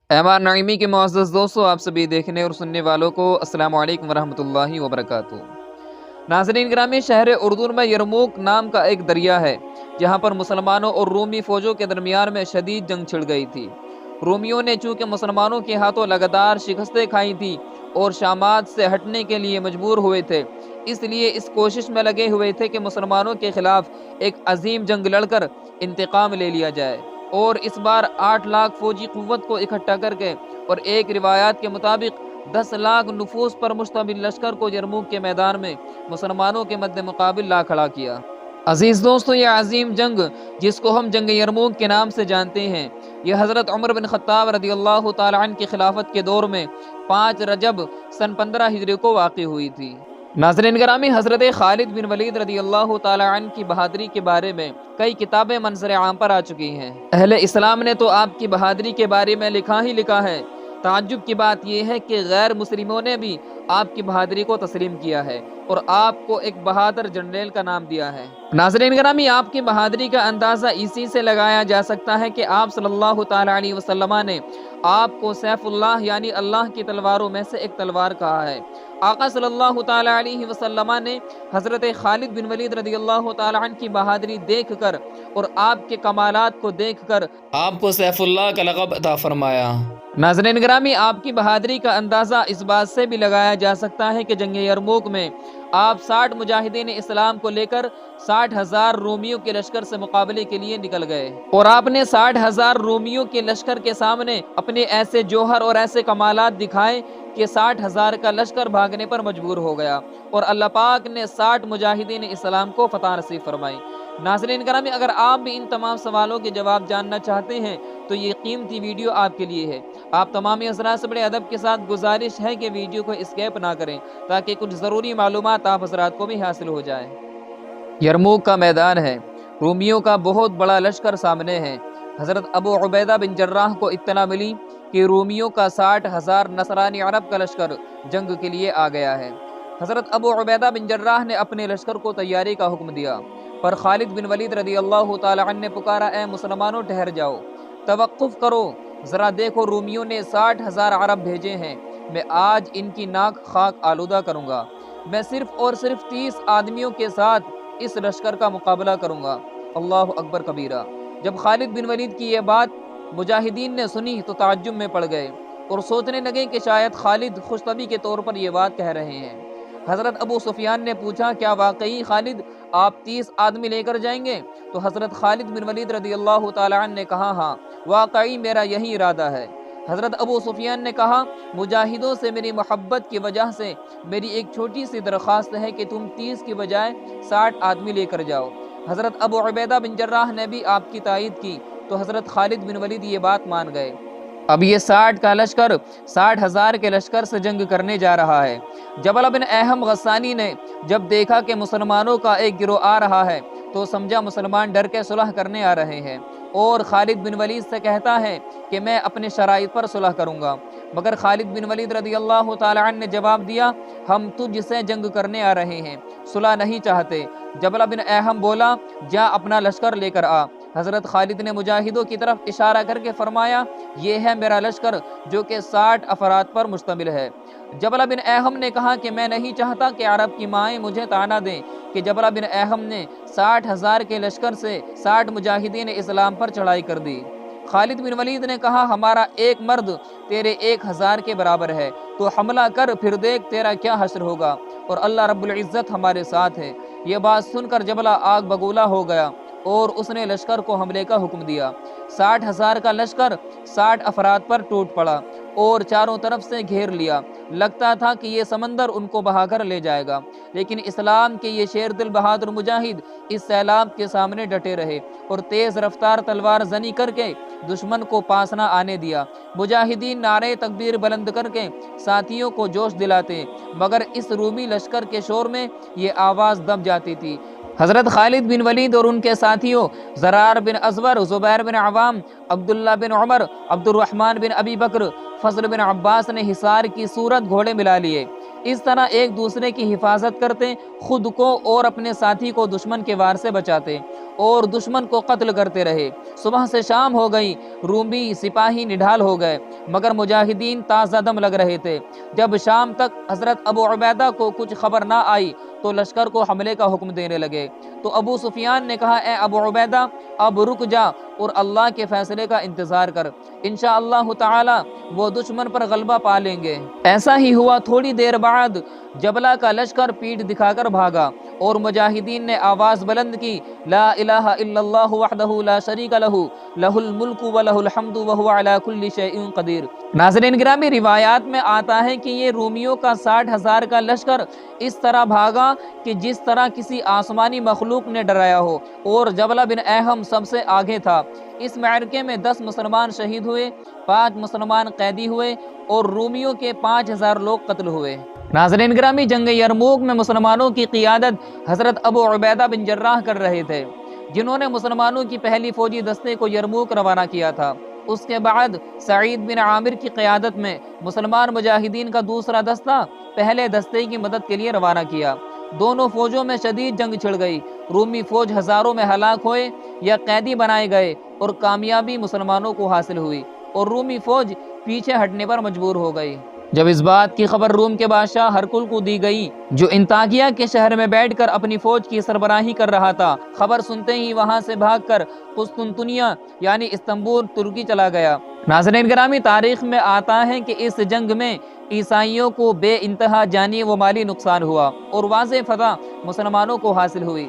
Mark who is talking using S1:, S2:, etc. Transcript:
S1: एमान नाइमी के मुअज़्ज़ज़ दोस्तों, आप सभी देखने और सुनने वालों को अस्सलामु अलैकुम वरहमतुल्लाहि वबरकातुहू। नाज़रीन ग्रामी, शहर उर्दुन में यरमूक नाम का एक दरिया है जहाँ पर मुसलमानों और रूमी फ़ौजों के दरमियान में शदीद जंग छिड़ गई थी। रूमियों ने चूँकि मुसलमानों के हाथों लगातार शिकस्तें खाई थी और शामात से हटने के लिए मजबूर हुए थे, इसलिए इस कोशिश में लगे हुए थे कि मुसलमानों के खिलाफ एक अजीम जंग लड़कर इंतकाम ले लिया जाए। और इस बार 8 लाख फौजी कुव्वत को इकट्ठा करके और एक रिवायात के मुताबिक 10 लाख नफूस पर मुश्तमिल लश्कर को यरमूक के मैदान में मुसलमानों के मद्दे मुकाबिल ला खड़ा किया। अजीज़ दोस्तों, यह अजीम जंग जिसको हम जंग यरमूक के नाम से जानते हैं, यह हज़रत उमर बिन ख़त्ताब रज़ियल्लाहु ताला अन्हु की खिलाफत के दौर में 5 रजब सन 15 हिजरी को वाक़ई हुई थी। नाज़रीन ग्रामी, हज़रत खालिद बिन वलीद रज़ियल्लाहु ताला अन्हु की बहादुरी के बारे में कई किताबें मंज़र आम पर आ चुकी हैं। अहले इस्लाम ने तो आपकी बहादुरी के बारे में लिखा ही लिखा है। ताज्जुब की बात यह है कि गैर मुस्लिमों ने भी आपकी बहादुरी को तस्लीम किया है और आपको एक बहादुर जनरल का नाम दिया है। नाज़रीन ग्रामी, आपकी बहादुरी का अंदाज़ा इसी से लगाया जा सकता है कि आप सल्लल्लाहु ताला अलैहि वसल्लम ने आपको सैफुल्लाह यानी अल्लाह की तलवारों में से एक तलवार कहा है। आका सल्लल्लाहु ताला अलैहि वसल्लम ने हज़रत खालिद बिन वलीद रज़ियल्लाहु ताला अन्हु की बहादुरी देखकर और आपके कमालात को देखकर आपको सैफुल्लाह का लक़ब अता फरमाया। नाज़रीन ग्रामी, आपकी बहादुरी का अंदाज़ा इस बात से भी लगाया जा सकता है कि जंग यरमूक में आप 60 मुजाहिदीन इस्लाम को लेकर 60,000 रोमियों के लश्कर से मुकाबले के लिए निकल गए और आपने 60,000 रोमियों के लश्कर के सामने अपने ऐसे जोहर और ऐसे कमालात दिखाए कि 60,000 का लश्कर भागने पर मजबूर हो गया और अल्लाह पाक ने 60 मुजाहिदीन इस्लाम को फतह नसीब फरमाई। नाज़रीन करामी, अगर आप भी इन तमाम सवालों के जवाब जानना चाहते हैं तो ये कीमती वीडियो आपके लिए है। आप तमाम हज़रात से बड़े अदब के साथ गुजारिश है कि वीडियो को स्किप ना करें ताकि कुछ ज़रूरी मालूमात आप हज़रात को भी हासिल हो जाए। यरमूक का मैदान है, रूमियों का बहुत बड़ा लश्कर सामने है। हज़रत अबू उबैदा बिन जर्राह को इत्तला मिली कि रूमियों का 60,000 नसरानी अरब का लश्कर जंग के लिए आ गया है। हज़रत अबू उबैदा बिन जर्राह ने अपने लश्कर को तैयारी का हुक्म दिया, पर खालिद बिन वलीद रज़ियल्लाहु ताला अन्हु ने पुकारा, ए मुसलमानों, ठहर जाओ, तवक्कुफ़ करो, ज़रा देखो, रूमियों ने 60,000 अरब भेजे हैं। मैं आज इनकी नाक खाक आलूदा करूँगा। मैं सिर्फ़ और सिर्फ 30 आदमियों के साथ इस लश्कर का मुकाबला करूँगा। अल्लाह अकबर कबीरा। जब खालिद बिन वलीद की यह बात मुजाहिदीन ने सुनी तो ताज्जुब में पड़ गए और सोचने लगे कि शायद खालिद खुशतबी के तौर पर यह बात कह रहे हैं। हज़रत अबू सुफियान ने पूछा, क्या वाकई खालिद आप 30 आदमी लेकर जाएंगे? तो हज़रत खालिद बिन वलीद रज़ियल्लाहु ताला अन्हु ने कहा, हाँ, वाकई मेरा यही इरादा है। हज़रत अबू सुफियान ने कहा, मुजाहिदों से मेरी मोहब्बत की वजह से मेरी एक छोटी सी दरख्वास्त है कि तुम 30 की बजाय 60 आदमी लेकर जाओ। हज़रत अबू उबैदा बिन जर्राह ने भी आपकी तायीद की तो हज़रत खालिद बिन वलीद ये बात मान गए। अब ये 60 का लश्कर 60,000 के लश्कर से जंग करने जा रहा है। जबल बिन अहम गस्सानी ने जब देखा कि मुसलमानों का एक गिरोह आ रहा है तो समझा मुसलमान डर के सुलह करने आ रहे हैं और खालिद बिन वलीद से कहता है कि मैं अपने शराइत पर सुलह करूंगा। मगर खालिद बिन वलीद रज़ियल्लाहु ताला अन्हु ने जवाब दिया, हम तुझसे जंग करने आ रहे हैं, सुलह नहीं चाहते। जबल बिन अहम बोला, जा अपना लश्कर लेकर आ। हज़रत खालिद ने मुजाहिदों की तरफ इशारा करके फरमाया, ये है मेरा लश्कर जो कि 60 अफराद पर मुश्तमिल है। जबल बिन अहम ने कहा कि मैं नहीं चाहता कि अरब की माएँ मुझे ताना दें कि जबल बिन अहम ने 60,000 के लश्कर से 60 मुजाहिदीन इस्लाम पर चढ़ाई कर दी। खालिद बिन वलीद ने कहा, हमारा एक मर्द तेरे 1000 के बराबर है, तो हमला कर, फिर देख तेरा क्या हश्र होगा और अल्लाह रब्बुल इज़्ज़त हमारे साथ है। ये बात सुनकर जबला आग बगूला हो गया और उसने लश्कर को हमले का हुक्म दिया। 60,000 का लश्कर 60 अफराद पर टूट पड़ा और चारों तरफ से घेर लिया। लगता था कि ये समंदर उनको बहाकर ले जाएगा, लेकिन इस्लाम के ये शेर दिल बहादुर मुजाहिद इस सैलाब के सामने डटे रहे और तेज़ रफ्तार तलवार जनी करके दुश्मन को पास न आने दिया। मुजाहिदीन नारे तकबीर बुलंद करके साथियों को जोश दिलाते, मगर इस रूमी लश्कर के शोर में ये आवाज़ दब जाती थी। हज़रत खालिद बिन वलीद और उनके साथियों ज़रार बिन अज़वर, ज़ुबैर बिन अवाम, अब्दुल्ला बिन उमर, अब्दुर्रहमान बिन अबी बकर, फ़ज़ल बिन अब्बास ने हिसार की सूरत घोड़े मिला लिए। इस तरह एक दूसरे की हिफाजत करते, खुद को और अपने साथी को दुश्मन के वार से बचाते اور دشمن کو قتل کرتے رہے۔ صبح سے شام ہو گئی، رومی سپاہی نڈھال ہو گئے، مگر مجاہدین تازہ دم لگ رہے تھے۔ جب شام تک حضرت ابو عبیدہ کو کچھ خبر نہ آئی تو لشکر کو حملے کا حکم دینے لگے۔ تو ابو سفیان نے کہا، اے ابو عبیدہ، اب رک جا اور اللہ کے فیصلے کا انتظار کر، انشاءاللہ تعالی وہ دشمن پر غلبہ پا لیں گے۔ ایسا ہی ہوا۔ تھوڑی دیر بعد جبلہ کا لشکر پیٹھ دکھا کر بھاگا اور مجاہدین نے آواز بلند کی، لا الہ الا اللہ وحدہ لا شریک لہ، لہ الملک و لہ الحمد وہو علی کل شیء قدیر۔ ناظرین گرامی، روایات میں آتا ہے کہ یہ رومیوں کا 60,000 کا لشکر اس طرح بھاگا کہ جس طرح کسی آسمانی مخلوق نے ڈرایا ہو، اور جبلہ بن احم سب سے آگے تھا۔ اس معرکے میں 10 مسلمان شہید ہوئے، 5 مسلمان قیدی ہوئے اور رومیوں کے 5,000 لوگ قتل ہوئے۔ ناظرین گرامی، جنگ یرموک میں مسلمانوں کی قیادت حضرت ابو عبیدہ بن جراح کر رہے تھے، جنہوں نے مسلمانوں کی پہلی فوجی دستے کو یرموک روانہ کیا تھا۔ اس کے بعد سعید بن عامر کی قیادت میں مسلمان مجاہدین کا دوسرا دستہ پہلے دستے کی مدد کے لیے روانہ کیا۔ دونوں فوجوں میں شدید جنگ چھڑ گئی۔ رومی فوج ہزاروں میں ہلاک ہوئے یا قیدی بنائے گئے اور کامیابی مسلمانوں کو حاصل ہوئی، اور رومی فوج پیچھے ہٹنے پر مجبور ہو گئی۔ جب اس بات کی خبر روم کے بادشاہ ہرقل کو دی گئی، جو انطاکیہ کے شہر میں بیٹھ کر اپنی فوج کی سربراہی کر رہا تھا، خبر سنتے ہی وہاں سے بھاگ کر قسطنطنیہ یعنی استنبول ترکی چلا گیا۔ ناظرین گرامی، تاریخ میں آتا ہے کہ اس جنگ میں عیسائیوں کو بے انتہا جانی و مالی نقصان ہوا اور واضح فتح مسلمانوں کو حاصل ہوئی۔